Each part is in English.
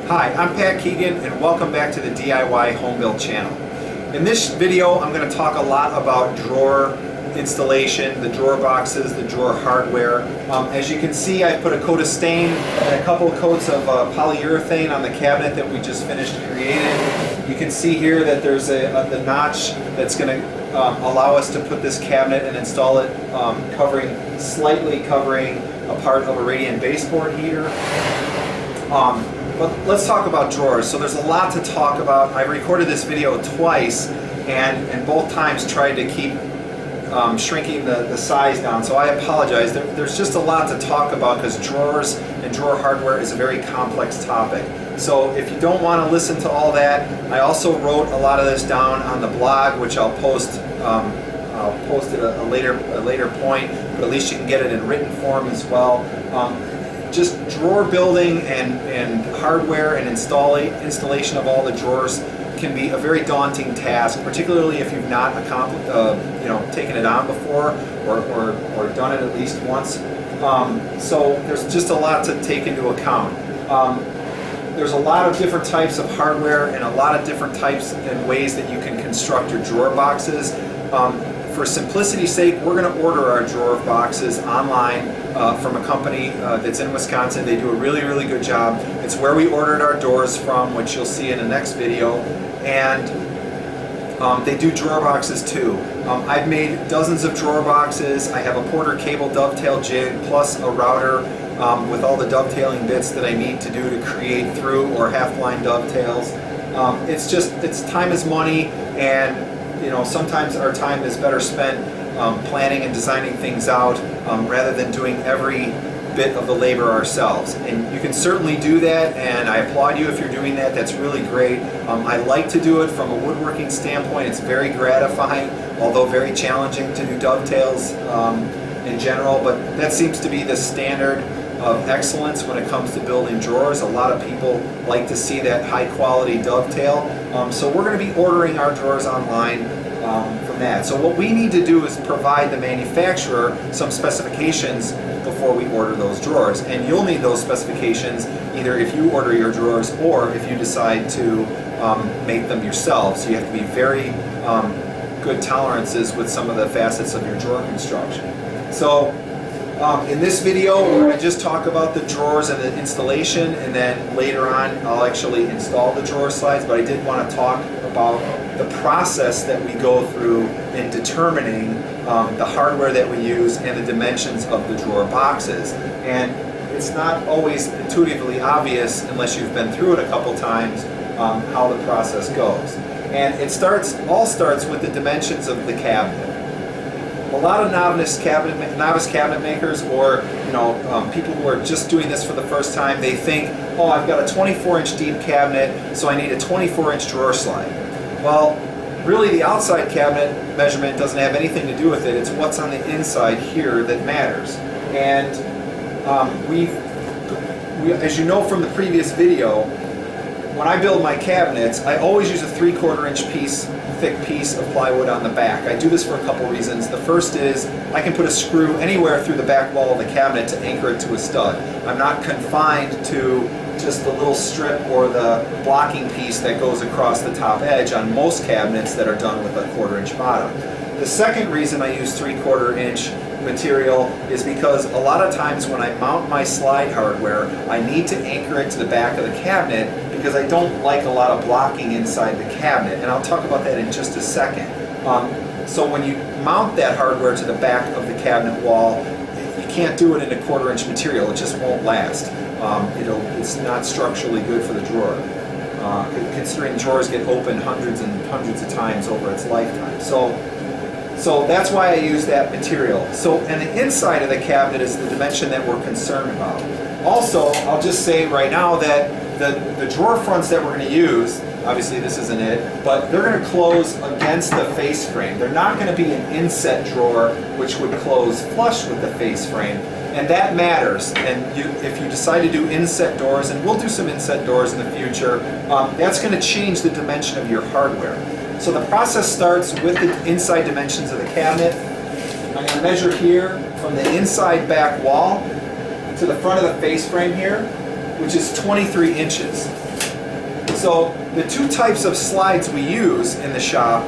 Hi, I'm Pat Keegan and welcome back to the DIY Home Build channel. In this video I'm going to talk a lot about drawer installation, the drawer boxes, the drawer hardware. As you can see, I put a coat of stain and a couple of coats of polyurethane on the cabinet that we just finished creating. You can see here that there's the notch that's going to allow us to put this cabinet and install it slightly covering a part of a radiant baseboard heater. But let's talk about drawers. So there's a lot to talk about. I recorded this video twice and both times tried to keep shrinking the size down, so I apologize. There's just a lot to talk about because drawers and drawer hardware is a very complex topic. So if you don't want to listen to all that, I also wrote a lot of this down on the blog, which I'll post at a later point, but at least you can get it in written form as well. Just drawer building and hardware and installation of all the drawers can be a very daunting task, particularly if you've not taken it on before or done it at least once. So there's just a lot to take into account. There's a lot of different types of hardware and a lot of different types and ways that you can construct your drawer boxes. For simplicity's sake, we're going to order our drawer boxes online from a company that's in Wisconsin. They do a really, really good job. It's where we ordered our doors from, which you'll see in the next video. And they do drawer boxes too. I've made dozens of drawer boxes. I have a Porter cable dovetail jig plus a router with all the dovetailing bits that I need to do to create through or half-blind dovetails. It's time is money, and sometimes our time is better spent planning and designing things out rather than doing every bit of the labor ourselves. And you can certainly do that, and I applaud you if you're doing that. That's really great. I like to do it from a woodworking standpoint. It's very gratifying, although very challenging to do dovetails in general, but that seems to be the standard of excellence when it comes to building drawers. A lot of people like to see that high quality dovetail. So we're going to be ordering our drawers online from that. So what we need to do is provide the manufacturer some specifications before we order those drawers. And you'll need those specifications either if you order your drawers or if you decide to make them yourselves. So you have to be very good tolerances with some of the facets of your drawer construction. So in this video, we're going to just talk about the drawers and the installation, and then later on I'll actually install the drawer slides, but I did want to talk about the process that we go through in determining the hardware that we use and the dimensions of the drawer boxes. And it's not always intuitively obvious unless you've been through it a couple times how the process goes. And it all starts with the dimensions of the cabinet. A lot of novice cabinet makers, or people who are just doing this for the first time, they think, oh, I've got a 24-inch deep cabinet, so I need a 24-inch drawer slide. Well, really the outside cabinet measurement doesn't have anything to do with it. It's what's on the inside here that matters. And as you know from the previous video, when I build my cabinets, I always use a 3/4 inch thick piece of plywood on the back. I do this for a couple reasons. The first is I can put a screw anywhere through the back wall of the cabinet to anchor it to a stud. I'm not confined to just the little strip or the blocking piece that goes across the top edge on most cabinets that are done with a 1/4 inch bottom. The second reason I use 3/4 inch material is because a lot of times when I mount my slide hardware, I need to anchor it to the back of the cabinet because I don't like a lot of blocking inside the cabinet, and I'll talk about that in just a second. So when you mount that hardware to the back of the cabinet wall, you can't do it in a 1/4 inch material. It just won't last. It's not structurally good for the drawer, considering drawers get opened hundreds and hundreds of times over its lifetime. So that's why I use that material. So, and the inside of the cabinet is the dimension that we're concerned about. Also, I'll just say right now that the drawer fronts that we're going to use, obviously this isn't it, but they're going to close against the face frame. They're not going to be an inset drawer which would close flush with the face frame. And that matters. And if you decide to do inset doors, and we'll do some inset doors in the future, that's going to change the dimension of your hardware. So the process starts with the inside dimensions of the cabinet. I'm going to measure here from the inside back wall to the front of the face frame here, which is 23 inches. So the two types of slides we use in the shop,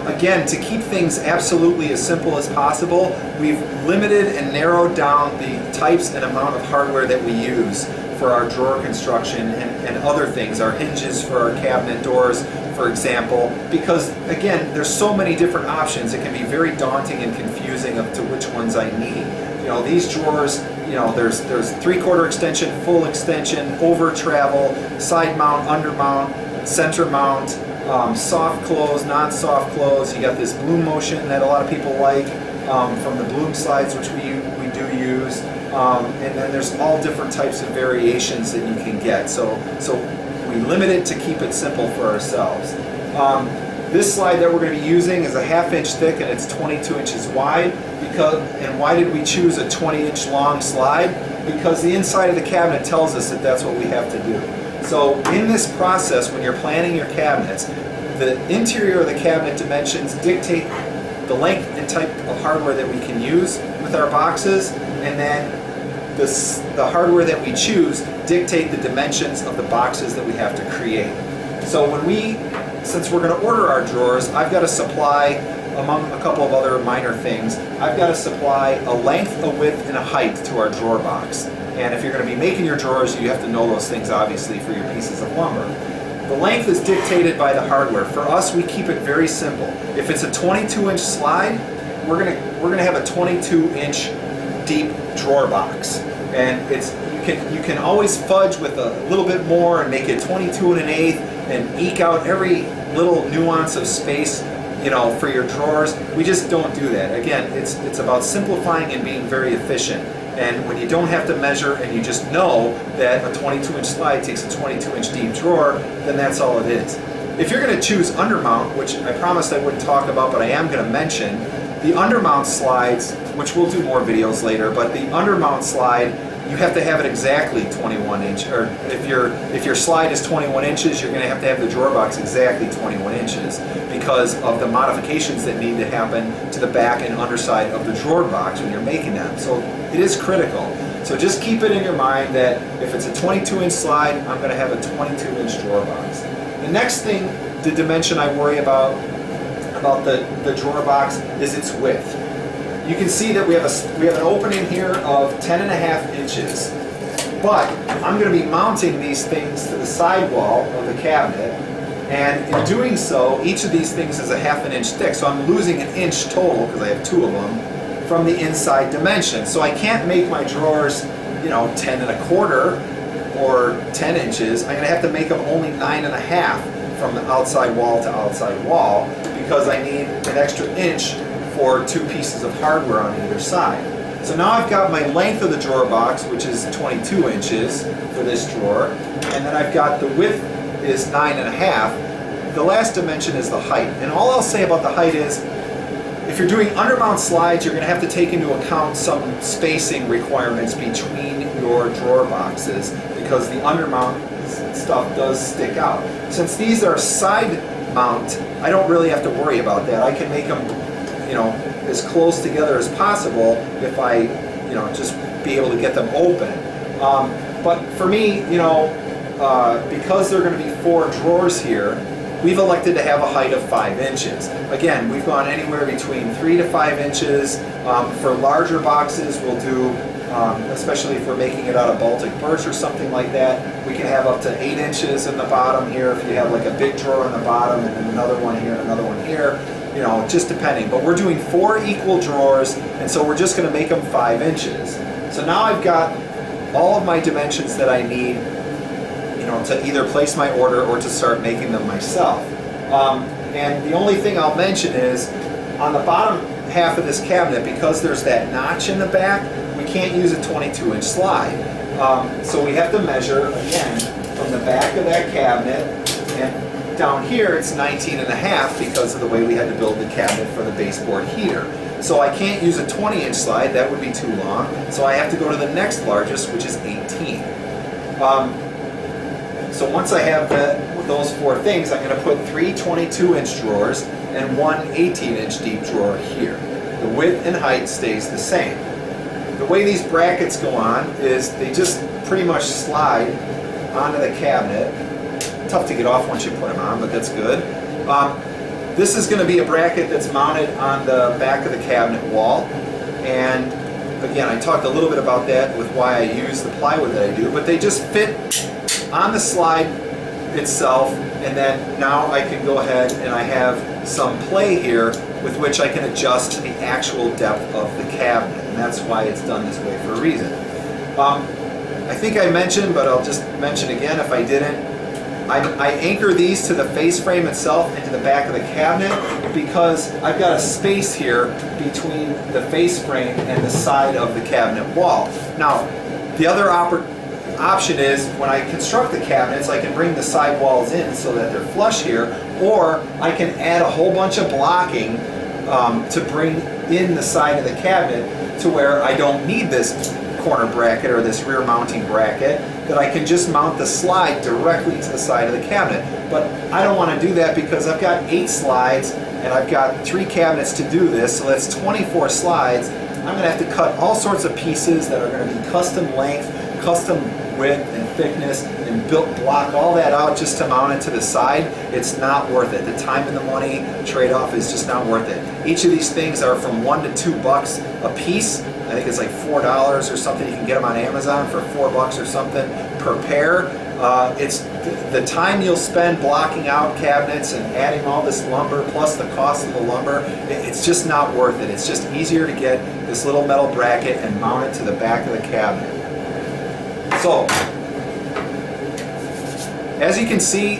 again, to keep things absolutely as simple as possible, we've limited and narrowed down the types and amount of hardware that we use for our drawer construction and other things, our hinges for our cabinet doors, for example, because again, there's so many different options. It can be very daunting and confusing as to which ones I need. You know, these drawers, you know, there's 3/4 extension, full extension, over travel, side mount, under mount, center mount, soft close, non-soft close. You got this bloom motion that a lot of people like from the bloom slides, which we do use. And then there's all different types of variations that you can get. So we limit it to keep it simple for ourselves. This slide that we're going to be using is a 1/2 inch thick and it's 22 inches wide. And why did we choose a 20-inch long slide? Because the inside of the cabinet tells us that that's what we have to do. So in this process, when you're planning your cabinets, the interior of the cabinet dimensions dictate the length and type of hardware that we can use with our boxes, and then the hardware that we choose dictate the dimensions of the boxes that we have to create. So since we're going to order our drawers, I've got to supply, among a couple of other minor things, I've got to supply a length, a width, and a height to our drawer box. And if you're going to be making your drawers, you have to know those things obviously for your pieces of lumber. The length is dictated by the hardware. For us, we keep it very simple. If it's a 22-inch slide, we're gonna have a 22-inch deep drawer box, and you can always fudge with a little bit more and make it 22 1/8 and eke out every little nuance of space, you know, for your drawers. We just don't do that. Again, it's about simplifying and being very efficient. And when you don't have to measure and you just know that a 22-inch slide takes a 22-inch deep drawer, then that's all it is. If you're going to choose undermount, which I promised I wouldn't talk about, but I am going to mention, the undermount slides, which we'll do more videos later, but the undermount slide, you have to have it exactly 21 inch, or if your slide is 21 inches, you're going to have the drawer box exactly 21 inches because of the modifications that need to happen to the back and underside of the drawer box when you're making them. So it is critical. So just keep it in your mind that if it's a 22-inch slide, I'm going to have a 22-inch drawer box. The next thing, the dimension I worry about the drawer box is its width. You can see that we have an opening here of 10.5 inches, but I'm going to be mounting these things to the side wall of the cabinet, and in doing so, each of these things is a 1/2 inch thick, so I'm losing an inch total, because I have 2 of them, from the inside dimension. So I can't make my drawers, you know, 10 1/4 or 10 inches. I'm going to have to make them only 9.5 from the outside wall to outside wall, because I need an extra inch for 2 pieces of hardware on either side. So now I've got my length of the drawer box, which is 22 inches for this drawer, and then I've got the width is 9.5. The last dimension is the height. And all I'll say about the height is, if you're doing undermount slides, you're going to have to take into account some spacing requirements between your drawer boxes, because the undermount stuff does stick out. Since these are side mount, I don't really have to worry about that. I can make them, you know, as close together as possible if I, you know, just be able to get them open. But for me, you know, because there are going to be 4 drawers here, we've elected to have a height of 5 inches. Again, we've gone anywhere between 3 to 5 inches. For larger boxes, we'll do, especially if we're making it out of Baltic birch or something like that, we can have up to 8 inches in the bottom here if you have like a big drawer in the bottom and then another one here and another one here. You know, just depending. But we're doing 4 equal drawers, and so we're just going to make them 5 inches. So now I've got all of my dimensions that I need, you know, to either place my order or to start making them myself. And the only thing I'll mention is, on the bottom half of this cabinet, because there's that notch in the back, we can't use a 22-inch slide. So we have to measure, again, from the back of that cabinet, and down here it's 19.5 because of the way we had to build the cabinet for the baseboard heater. So I can't use a 20-inch slide, that would be too long. So I have to go to the next largest, which is 18. So once I have those 4 things, I'm going to put 3 22-inch drawers and 1 18-inch deep drawer here. The width and height stays the same. The way these brackets go on is they just pretty much slide onto the cabinet tough to get off once you put them on, but that's good. This is going to be a bracket that's mounted on the back of the cabinet wall, and again, I talked a little bit about that with why I use the plywood that I do, but they just fit on the slide itself, and then now I can go ahead and I have some play here with which I can adjust the actual depth of the cabinet, and that's why it's done this way for a reason. I think I mentioned, but I'll just mention again if I didn't, I anchor these to the face frame itself and to the back of the cabinet because I've got a space here between the face frame and the side of the cabinet wall. Now, the other option is when I construct the cabinets, I can bring the side walls in so that they're flush here, or I can add a whole bunch of blocking to bring in the side of the cabinet to where I don't need this corner bracket or this rear mounting bracket, that I can just mount the slide directly to the side of the cabinet. But I don't want to do that because I've got 8 slides and I've got 3 cabinets to do this, so that's 24 slides. I'm going to have to cut all sorts of pieces that are going to be custom length, custom width and thickness, and block all that out just to mount it to the side. It's not worth it. The time and the money trade-off is just not worth it. Each of these things are from $1 to $2 a piece. I think it's like $4 or something. You can get them on Amazon for $4 or something per pair. It's the time you'll spend blocking out cabinets and adding all this lumber plus the cost of the lumber. It's just not worth it. It's just easier to get this little metal bracket and mount it to the back of the cabinet. So, as you can see,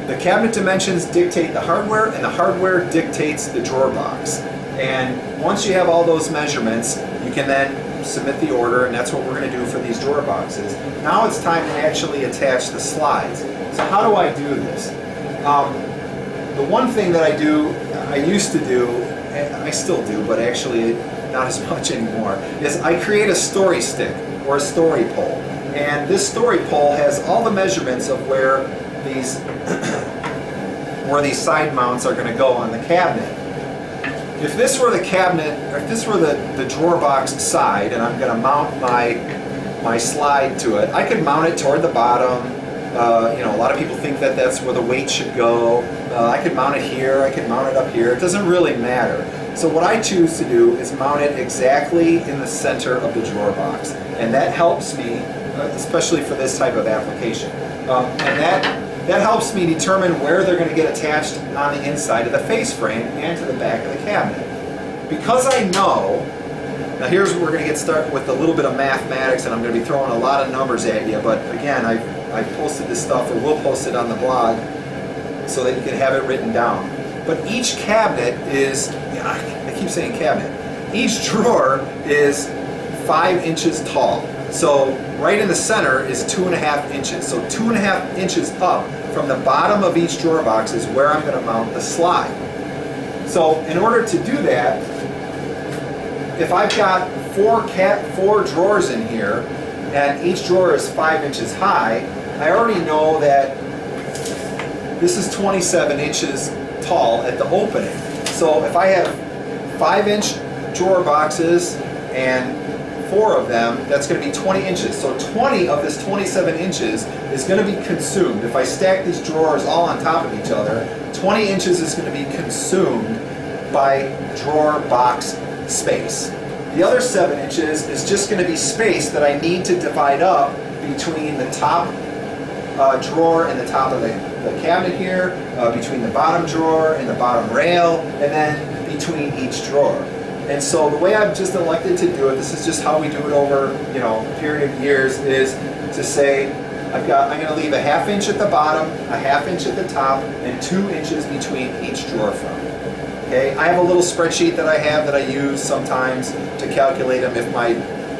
the cabinet dimensions dictate the hardware, and the hardware dictates the drawer box. And once you have all those measurements, you can then submit the order, and that's what we're going to do for these drawer boxes. Now it's time to actually attach the slides. So how do I do this? The one thing that I used to do, and I still do, but actually not as much anymore, is I create a story stick or a story pole. And this story pole has all the measurements of where these side mounts are going to go on the cabinet. If this were the cabinet, or if this were the drawer box side, and I'm going to mount my slide to it, I could mount it toward the bottom. A lot of people think that that's where the weight should go. I could mount it here, I could mount it up here. It doesn't really matter. So what I choose to do is mount it exactly in the center of the drawer box. And that helps me, especially for this type of application. And that helps me determine where they're going to get attached on the inside of the face frame and to the back of the cabinet. Because I know, now here's where we're going to get started with a little bit of mathematics, and I'm going to be throwing a lot of numbers at you, but again, I've posted this stuff, or will post it on the blog, so that you can have it written down. But each cabinet is, I keep saying cabinet, each drawer is 5 inches tall. So right in the center is 2.5 inches. So 2.5 inches up from the bottom of each drawer box is where I'm going to mount the slide. So in order to do that, if I've got 4 drawers in here and each drawer is 5 inches high, I already know that this is 27 inches tall at the opening. So if I have 5-inch drawer boxes and 4 of them, that's going to be 20 inches. So 20 of this 27 inches is going to be consumed. If I stack these drawers all on top of each other, 20 inches is going to be consumed by drawer box space. The other 7 inches is just going to be space that I need to divide up between the top drawer and the top of the cabinet here, between the bottom drawer and the bottom rail, and then between each drawer. And so the way I've just elected to do it, this is just how we do it over, a period of years, is to say I'm going to leave a 1/2 inch at the bottom, a 1/2 inch at the top, and 2 inches between each drawer front. Okay, I have a little spreadsheet that I have that I use sometimes to calculate them if my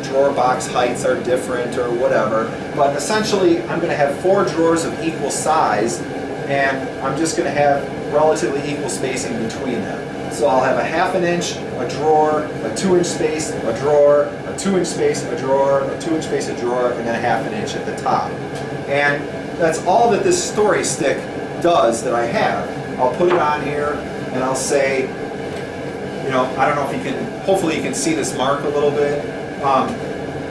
drawer box heights are different or whatever. But essentially, I'm going to have 4 drawers of equal size, and I'm just going to have relatively equal spacing between them. So I'll have a 1/2 inch, a drawer, a 2-inch space, a drawer, a 2-inch space, a drawer, a 2-inch space, a drawer, and then a 1/2 inch at the top. And that's all that this story stick does that I have. I'll put it on here and I'll say, I don't know if you can, hopefully you can see this mark a little bit.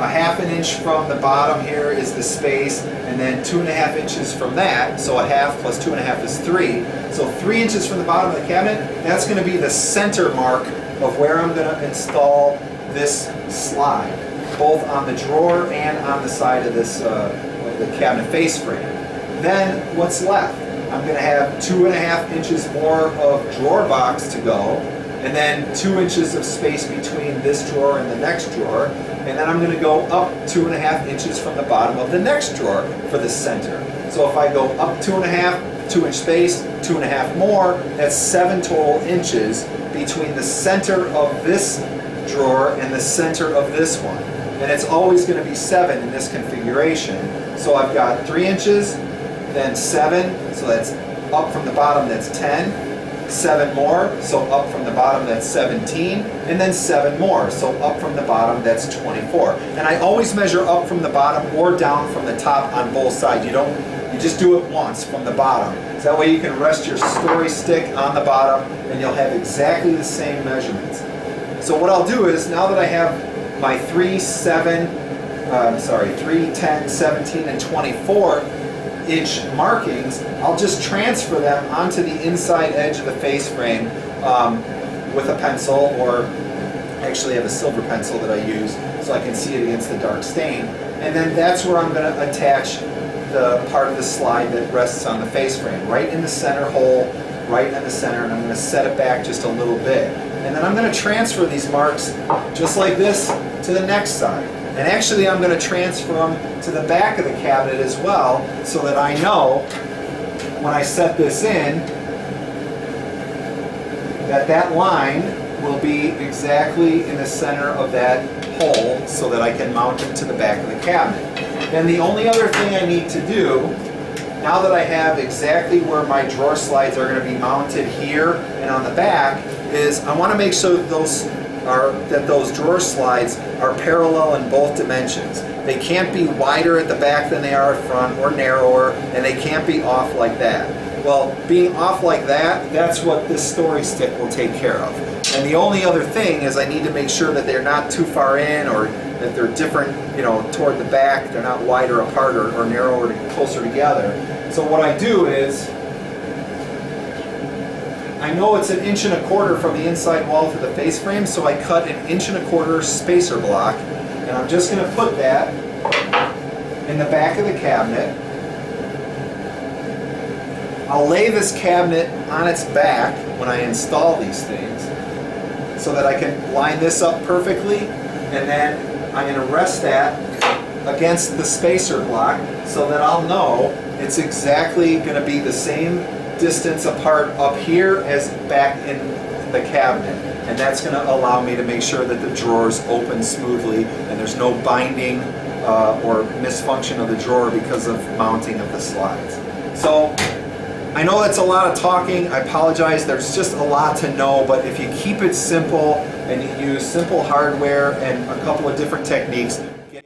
a half an inch from the bottom here is the space, and then 2.5 inches from that, so a half plus 2.5 is 3. So 3 inches from the bottom of the cabinet, that's going to be the center mark of where I'm going to install this slide, both on the drawer and on the side of this of the cabinet face frame. Then what's left? I'm going to have 2.5 inches more of drawer box to go, and then 2 inches of space between this drawer and the next drawer, and then I'm going to go up 2.5 inches from the bottom of the next drawer for the center. So if I go up 2.5, 2 inch space, 2.5 more, that's 7 total inches between the center of this drawer and the center of this one. And it's always going to be 7 in this configuration. So I've got 3 inches, then 7, so that's up from the bottom, that's 10. 7 more, so up from the bottom, that's 17, and then 7 more, so up from the bottom, that's 24. And I always measure up from the bottom or down from the top on both sides. You just do it once from the bottom. So that way you can rest your story stick on the bottom and you'll have exactly the same measurements. So what I'll do is, now that I have my 3, 10, 17, and 24 inch markings, I'll just transfer them onto the inside edge of the face frame with a pencil, or actually I have a silver pencil that I use so I can see it against the dark stain. And then that's where I'm going to attach the part of the slide that rests on the face frame, right in the center hole, right in the center, and I'm going to set it back just a little bit. And then I'm going to transfer these marks just like this to the next side. And actually I'm going to transfer them to the back of the cabinet as well, so that I know when I set this in that that line will be exactly in the center of that hole, so that I can mount it to the back of the cabinet. And the only other thing I need to do, now that I have exactly where my drawer slides are going to be mounted here and on the back, is I want to make sure that those drawer slides are parallel in both dimensions. They can't be wider at the back than they are at front, or narrower, and they can't be off like that. Well, being off like that, that's what this story stick will take care of. And the only other thing is I need to make sure that they're not too far in, or that they're different, toward the back. They're not wider apart or narrower, closer together. So what I do is, I know it's 1.25 inches from the inside wall to the face frame, so I cut 1.25 inch spacer block, and I'm just going to put that in the back of the cabinet. I'll lay this cabinet on its back when I install these things, so that I can line this up perfectly, and then I'm going to rest that against the spacer block so that I'll know it's exactly going to be the same distance apart up here as back in the cabinet, and that's going to allow me to make sure that the drawers open smoothly and there's no binding or misfunction of the drawer because of mounting of the slides. So I know that's a lot of talking. I apologize. There's just a lot to know, but if you keep it simple and you use simple hardware and a couple of different techniques,